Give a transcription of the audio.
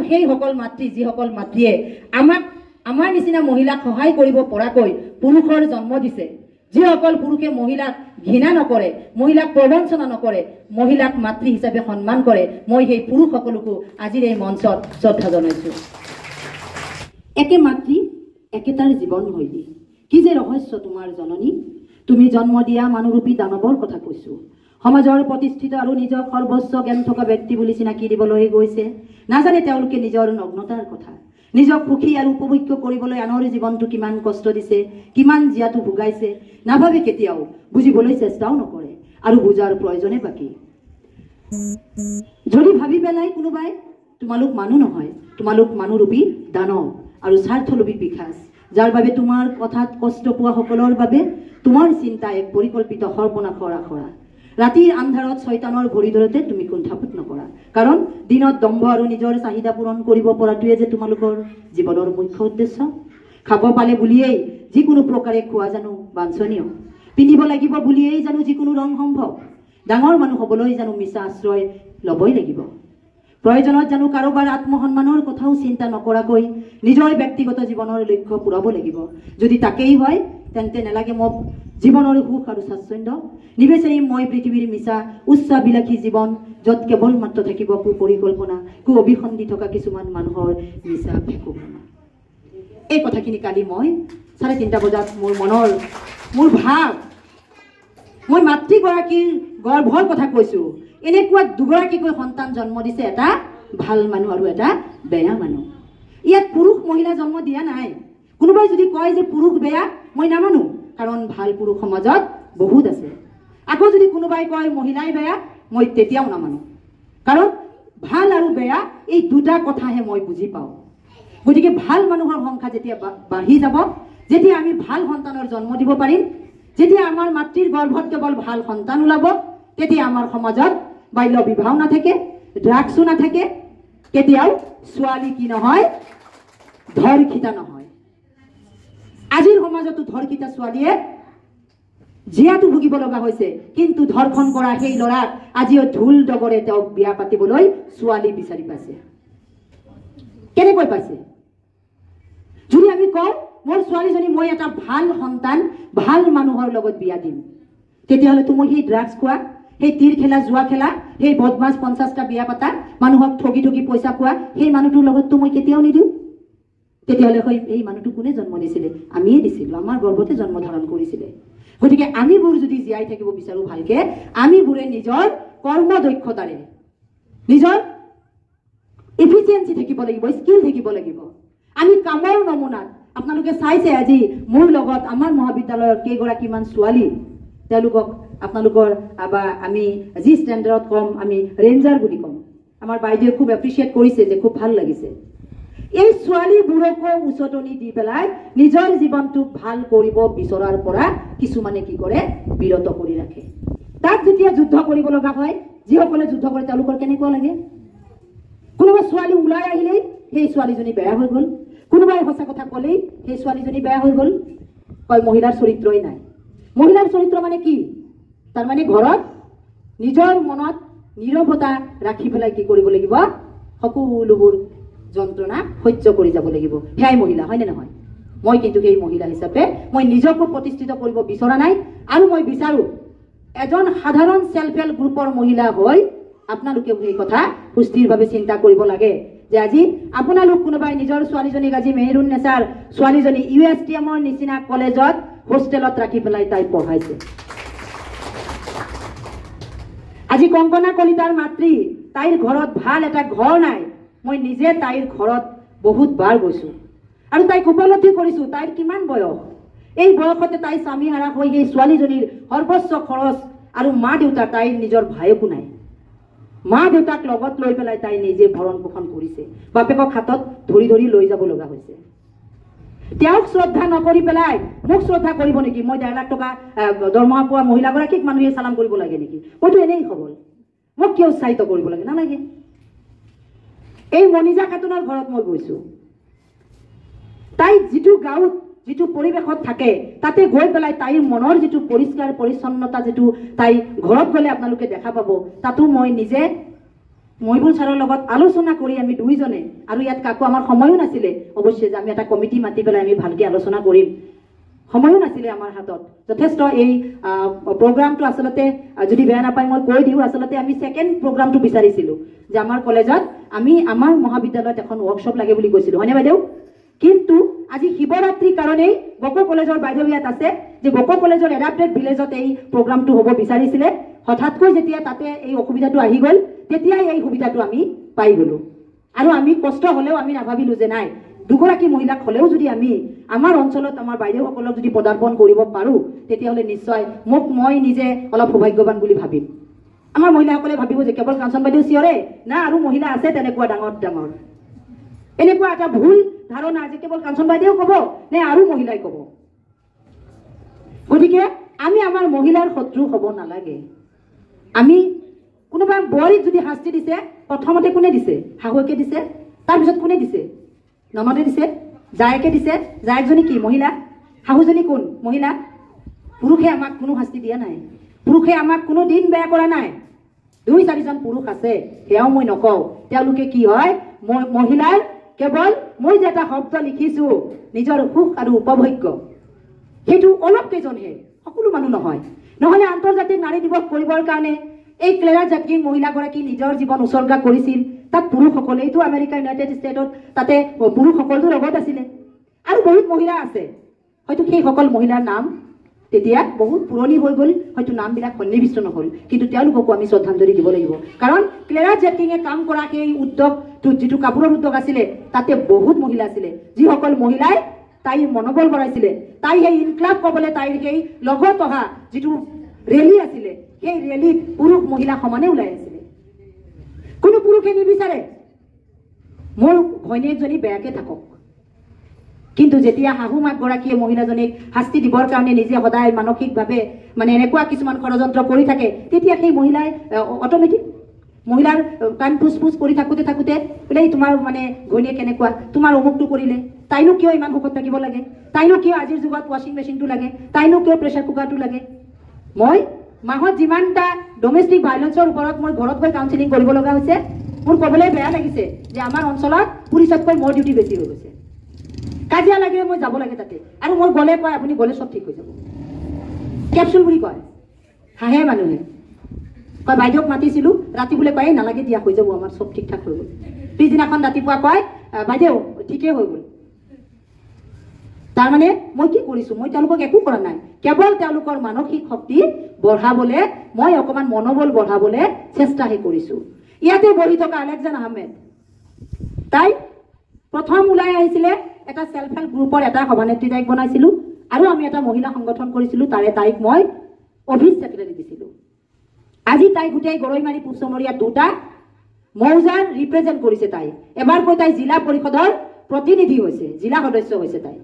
সেইসকল মাতৃ যিসকল মাতৃয়ে আমাৰ নিচিনা মহিলাক সহায় কৰিব পৰাকৈ পুৰুষৰ জন্ম দিছে, যিসকল পুৰুষে মহিলাক ঘৃণা নকৰে, মহিলাক প্ৰবঞ্চনা নকৰে, মহিলাক মাতৃ হিচাপে সন্মান কৰে, মই সেই পুৰুষসকলকো আজিৰ এই মঞ্চত শ্ৰদ্ধা জনাইছোঁ। একে মাতৃ একেটাৰ জীৱনশৈলী, কি যে ৰহস্য তোমাৰ জননী, তুমি জন্ম দিয়া মানুহৰূপী দানৱৰ কথা কৈছোঁ। সমাজৰ প্ৰতিষ্ঠিত আৰু নিজৰ সৰ্বোচ্চ জ্ঞান থকা ব্যক্তি বুলি চিনাকি দিবলৈ গৈছে, নাজানে তেওঁলোকে নিজৰ নগ্নতাৰ কথা। নিজক সুখী আৰু উপভোগ্য কৰিবলৈ আনৰ জীৱনটো কিমান কষ্ট দিছে, কিমান জীয়াটো ভোগাইছে, নাভাবে কেতিয়াও, বুজিবলৈ চেষ্টাও নকৰে, আৰু বুজাৰ প্ৰয়োজনে বাকী। যদি ভাবি পেলাই কোনোবাই তোমালোক মানুহ নহয়, তোমালোক মানুহৰূপী দানৱ আৰু স্বাৰ্থলোভী পিশাচ, যাৰ বাবে তোমাৰ কথাত কষ্ট পোৱা সকলৰ বাবে তোমাৰ চিন্তা এক পৰিকল্পিত সৰ্বনাশৰ আখৰা। ৰাতিৰ আন্ধাৰত শয়তানৰ ভৰিদৰতে তুমি কুণ্ঠাবোধ নকৰা, কাৰণ দিনত দম্ভ আৰু নিজৰ চাহিদা পূৰণ কৰিব পৰাটোৱে যে তোমালোকৰ জীৱনৰ মুখ্য উদ্দেশ্য। খাব পালে বুলিয়েই যিকোনো প্ৰকাৰে খোৱা জানো বাঞ্ছনীয়, পিন্ধিব লাগিব বুলিয়েই জানো যিকোনো ৰং সম্ভৱ, ডাঙৰ মানুহ হ'বলৈ জানো মিছা আশ্ৰয় ল'বই লাগিব, প্ৰয়োজনত জানো কাৰোবাৰ আত্মসন্মানৰ কথাও চিন্তা নকৰাকৈ নিজৰ ব্যক্তিগত জীৱনৰ লক্ষ্য পূৰাব লাগিব। যদি তাকেই হয় তেন্তে নালাগে মোক জীৱনৰ সুখ আৰু স্বাচ্ছন্দ্য, নিবিচাৰিম মই পৃথিৱীৰ মিছা উচ্চাবিলাসী জীৱন, য'ত কেৱল মাত্ৰ থাকিব কুপৰিকল্পনা, অভিসন্ধি থকা কিছুমান মানুহৰ মিছা ভেকুভাৱনা। এই কথাখিনি কালি মই 3:30 বজাত মোৰ ভাৱ, মই মাতৃগৰাকীৰ গৰ্ভৰ কথা কৈছোঁ। এনেকুৱা দুগৰাকীকৈ সন্তান জন্ম দিছে, এটা ভাল মানুহ আৰু এটা বেয়া মানুহ। ইয়াত পুৰুষ মহিলা জন্ম দিয়া নাই। কোনোবাই যদি কয় যে পুৰুষ বেয়া, মই নামানো, কাৰণ ভাল পুৰুষ সমাজত বহুত আছে। আকৌ যদি কোনোবাই কয় মহিলাই বেয়া, মই তেতিয়াও নামানো, কাৰণ ভাল আৰু বেয়া এই দুটা কথাহে মই বুজি পাওঁ। গতিকে ভাল মানুহৰ সংখ্যা যেতিয়া বাঢ়ি যাব, যেতিয়া আমি ভাল সন্তানৰ জন্ম দিব পাৰিম, যেতিয়া আমাৰ মাতৃৰ গৰ্ভত কেৱল ভাল সন্তান ওলাব, তেতিয়া আমাৰ সমাজত বাল্য বিবাহ নাথাকে, ড্ৰাগছো নাথাকে, কেতিয়াও ছোৱালী কি নহয়, ধৰ্ষিতা নহয়। আজিৰ সমাজতো ধৰ্ষিতা ছোৱালীয়ে জীয়াটো ভুগিব লগা হৈছে, কিন্তু ধৰ্ষণ কৰা সেই ল'ৰাক আজিও ঢোল ডগৰে তেওঁক বিয়া পাতিবলৈ ছোৱালী বিচাৰি পাইছে। কেনেকৈ পাইছে? যদি আমি কওঁ মোৰ ছোৱালীজনী মই এটা ভাল সন্তান, ভাল মানুহৰ লগত বিয়া দিম, তেতিয়াহ'লেতো মই সেই ড্ৰাগছ খোৱা, সেই তীৰ খেলা, জুৱা খেলা, সেই বদমাছ 50টা বিয়া পাতা, মানুহক ঠগি ঠগি পইচা খোৱা সেই মানুহটোৰ লগততো মই কেতিয়াও নিদিওঁ। তেতিয়াহ'লে এই মানুহটো কোনে জন্ম দিছিলে? আমিয়ে দিছিলোঁ, আমাৰ গৰ্ভতে জন্ম ধাৰণ কৰিছিলে। গতিকে আমিবোৰ যদি জীয়াই থাকিব বিচাৰোঁ ভালকে, আমিবোৰে নিজৰ কৰ্মদক্ষতাৰে, নিজৰ এফিচিয়েঞ্চি থাকিব লাগিব, স্কিল থাকিব লাগিব। আমি কামৰ নমুনাত আপোনালোকে চাইছে আজি মোৰ লগত আমাৰ মহাবিদ্যালয়ৰ কেইগৰাকীমান ছোৱালী, তেওঁলোকক আপোনালোকৰ বা আমি যি ষ্টেণ্ডাৰ্ডত ক'ম আমি ৰেঞ্জাৰ বুলি ক'ম। আমাৰ বাইদেৱে খুব এপ্ৰিচিয়েট কৰিছে যে খুব ভাল লাগিছে। এই ছোৱালীবোৰকো উচতনি দি পেলাই নিজৰ জীৱনটোক ভাল কৰিব বিচৰাৰ পৰা কিছুমানে কি কৰে, বিৰত কৰি ৰাখে। তাক যেতিয়া যুদ্ধ কৰিব লগা হয়, যিসকলে যুদ্ধ কৰে তেওঁলোকৰ কেনেকুৱা লাগে? কোনোবা ছোৱালী ওলাই আহিলেই সেই ছোৱালীজনী বেয়া হৈ গ'ল, কোনোবাই সঁচা কথা ক'লেই সেই ছোৱালীজনী বেয়া হৈ গ'ল, কয় মহিলাৰ চৰিত্ৰই নাই। মহিলাৰ চৰিত্ৰ মানে কি? তাৰমানে ঘৰত নিজৰ মনত নীৰৱতা ৰাখি পেলাই কি কৰিব লাগিব, সকলোবোৰ যন্ত্ৰণা সহ্য কৰি যাব লাগিব, সেয়াই মহিলা, হয়নে নহয়? মই কিন্তু সেই মহিলা হিচাপে মই নিজকো প্ৰতিষ্ঠিত কৰিব বিচৰা নাই, আৰু মই বিচাৰোঁ এজন সাধাৰণ সেল্ফ হেল্প গ্ৰুপৰ মহিলা হৈ আপোনালোকে সেই কথা সুস্থিৰভাৱে চিন্তা কৰিব লাগে যে আজি আপোনালোক কোনোবাই নিজৰ ছোৱালীজনীক আজি মেহৰুন নেচাৰ ছোৱালীজনী USTMৰ নিচিনা কলেজত হোষ্টেলত ৰাখি পেলাই তাই পঢ়াইছে। আজি কংকনা কলিতাৰ মাতৃ, তাইৰ ঘৰত ভাল এটা ঘৰ নাই। মই নিজে তাইৰ ঘৰত বহুত বাৰ গৈছোঁ আৰু তাইক উপলব্ধি কৰিছোঁ তাইৰ কিমান বয়স। এই বয়সতে তাই স্বামীহাৰা হৈ সেই ছোৱালীজনীৰ সৰ্বোচ্চ খৰচ, আৰু মা দেউতা, তাইৰ নিজৰ ভায়েকো নাই, মা দেউতাক লগত লৈ পেলাই তাই নিজে ভৰণ পোষণ কৰিছে, বাপেকক হাতত ধৰি ধৰি লৈ যাব লগা হৈছে। তেওঁক শ্ৰদ্ধা নকৰি পেলাই মোক শ্ৰদ্ধা কৰিব নেকি? মই 1.5 লাখ টকা দৰমহা পোৱা মহিলাগৰাকীক মানুহে চালাম কৰিব লাগে নেকি? মইতো এনেই খবৰ, মোক কিয় উৎসাহিত কৰিব লাগে? নালাগে। এই মনিজা খাতুনৰ ঘৰত মই গৈছোঁ, তাই যিটো গাঁৱত যিটো পৰিৱেশত থাকে তাতে গৈ পেলাই তাইৰ মনৰ যিটো পৰিষ্কাৰ পৰিচ্ছন্নতা, যিটো তাই ঘৰত গ'লে আপোনালোকে দেখা পাব, তাতো মই নিজে মহিবুল ছাৰৰ লগত আলোচনা কৰি আমি দুইজনে, আৰু ইয়াত কাকো আমাৰ সময়ো নাছিলে অৱশ্যে যে আমি এটা কমিটি মাতি পেলাই আমি ভালকৈ আলোচনা কৰিম, সময়ো নাছিলে আমাৰ হাতত। যথেষ্ট এই প্ৰগ্ৰামটো আচলতে যদি বেয়া নাপায় মই কৈ দিওঁ, আচলতে আমি ছেকেণ্ড প্ৰগ্ৰামটো বিচাৰিছিলোঁ যে আমাৰ কলেজত আমি আমাৰ মহাবিদ্যালয়ত এখন ৱৰ্কশ্বপ লাগে বুলি কৈছিলোঁ, হয়নে বাইদেউ? কিন্তু আজি শিৱৰাত্ৰিৰ কাৰণেই বকো কলেজৰ বাইদেউ ইয়াত আছে যে বকো কলেজৰ এডাপ্টেড ভিলেজত এই প্ৰগ্ৰামটো হ'ব বিচাৰিছিলে। হঠাৎকৈ যেতিয়া তাতে এই অসুবিধাটো আহি গ'ল তেতিয়াই এই সুবিধাটো আমি পাই গ'লোঁ। আৰু আমি কষ্ট হ'লেও আমি নাভাবিলোঁ যে নাই, দুগৰাকী মহিলাক হ'লেও যদি আমি আমাৰ অঞ্চলত আমাৰ বাইদেউসকলক যদি পদাৰ্পণ কৰিব পাৰোঁ তেতিয়াহ'লে নিশ্চয় মই নিজে অলপ সৌভাগ্যৱান বুলি ভাবিম। আমাৰ মহিলাসকলে ভাবিব যে কেৱল কাঞ্চন বাইদেউ চিঞৰে না আৰু মহিলা আছে তেনেকুৱা ডাঙৰ ডাঙৰ, এনেকুৱা এটা ভুল ধাৰণা যে কেৱল কাঞ্চন বাইদেউ ক'ব নে আৰু মহিলাই ক'ব। গতিকে আমি আমাৰ মহিলাৰ শত্ৰু হ'ব নালাগে। আমি কোনোবা বোৱাৰীক যদি শাস্তি দিছে প্ৰথমতে কোনে দিছে? শাহুৱেকে দিছে। তাৰপিছত কোনে দিছে? ননদে দিছে, জায়েকে দিছে। জায়েকজনী কি মহিলা? শাহুজনী কোন? মহিলা। পুৰুষে আমাক কোনো শাস্তি দিয়া নাই, পুৰুষে আমাক কোনো দিন বেয়া কৰা নাই। 2-4জন পুৰুষ আছে, সেয়াও মই নকওঁ। তেওঁলোকে কি হয়, মহিলাৰ কেৱল মই যে এটা শব্দ লিখিছোঁ নিজৰ সুখ আৰু উপভোগ্য, সেইটো অলপ কেইজনহে, সকলো মানুহ নহয়। নহ'লে আন্তৰ্জাতিক নাৰী দিৱস কৰিবৰ কাৰণে এই ক্লেৰা জেটকিন মহিলাগৰাকী নিজৰ জীৱন উচৰ্গা কৰিছিল। তাত পুৰুষসকলে, এইটো আমেৰিকা ইউনাইটেড ষ্টেটত, তাতে পুৰুষসকলটো লগত আছিলে আৰু বহুত মহিলা আছে। হয়তো সেইসকল মহিলাৰ নাম তেতিয়া বহুত পুৰণি হৈ গ'ল, হয়তো নামবিলাক সন্নিৱিষ্ট নহ'ল, কিন্তু তেওঁলোককো আমি শ্ৰদ্ধাঞ্জলি দিব লাগিব। কাৰণ ক্লেৰা জেটকিঙে কাম কৰা সেই উদ্যোগটো, যিটো কাপোৰৰ উদ্যোগ আছিলে, তাতে বহুত মহিলা আছিলে, যিসকল মহিলাই তাইৰ মনোবল বঢ়াইছিলে। তাই সেই ইনক্লাব ক'বলৈ তাইৰ সেই লগত অহা যিটো ৰেলী আছিলে, সেই ৰেলীত পুৰুষ মহিলা সমানে ওলাই আছিলে। কোনো পুৰুষে নিবিচাৰে মোৰ ঘৈণীয়েকজনী বেয়াকে থাকক, কিন্তু যেতিয়া শাহু মাকগৰাকীয়ে মহিলাজনীক শাস্তি দিবৰ কাৰণে নিজে সদায় মানসিকভাৱে মানে এনেকুৱা কিছুমান ষড়যন্ত্ৰ কৰি থাকে, তেতিয়া সেই মহিলাই অট'মেটিক মহিলাৰ কাণ ফুচ কৰি থাকোঁতে বোলে তোমাৰ মানে ঘৈণীয়ে কেনেকুৱা, তোমাৰ অমুকটো কৰিলে, তাইনো কিয় ইমান সুখত থাকিব লাগে, তাইনো কিয় আজিৰ যুগত ৱাশ্বিং মেচিনটো লাগে, তাইনো কিয় প্ৰেছাৰ কুকাৰটো লাগে। মই মাহত যিমানটা ডমেষ্টিক ভাইলেন্সৰ ওপৰত মই ঘৰত গৈ কাউন্সিলিং কৰিব লগা হৈছে, মোৰ ক'বলৈ বেয়া লাগিছে যে আমাৰ অঞ্চলত পুলিচতকৈ মোৰ ডিউটি বেছি হৈ গৈছে। কাজিয়া লাগিলে মই যাব লাগে তাতে, আৰু মই গ'লে কয় আপুনি গ'লে চব ঠিক হৈ যাব, কেপচুল বুলি কয়। হাঁহে মানুহে কয় বাইদেউক মাতিছিলোঁ, ৰাতি বোলে কয় নালাগে দিয়া, হৈ যাব আমাৰ চব ঠিক ঠাক হৈ গ'ল। পিছদিনাখন ৰাতিপুৱা কয় বাইদেউ ঠিকেই হৈ গ'ল। তাৰমানে মই কি কৰিছোঁ? মই তেওঁলোকক একো কৰা নাই, কেৱল তেওঁলোকৰ মানসিক শক্তি বঢ়াবলৈ মই অকণমান মনোবল বঢ়াবলৈ চেষ্টাহে কৰিছোঁ। ইয়াতে বহি থকা আলেকজান আহমেদ, তাই প্ৰথম ওলাই আহিছিলে এটা ছেল্ফ হেল্প গ্ৰুপৰ এটা সভানেত্ৰী তাইক বনাইছিলোঁ, আৰু আমি এটা মহিলা সংগঠন কৰিছিলোঁ, তাৰে তাইক মই অফিচ ছেক্ৰেটাৰী দিছিলোঁ। আজি তাই গোটেই গৰৈমাৰী পুষ্পমৰীয়া 2টা মৌজাৰ ৰিপ্ৰেজেণ্ট কৰিছে। তাই এবাৰকৈ তাই জিলা পৰিষদৰ প্ৰতিনিধি হৈছে, জিলা সদস্য হৈছে তাই।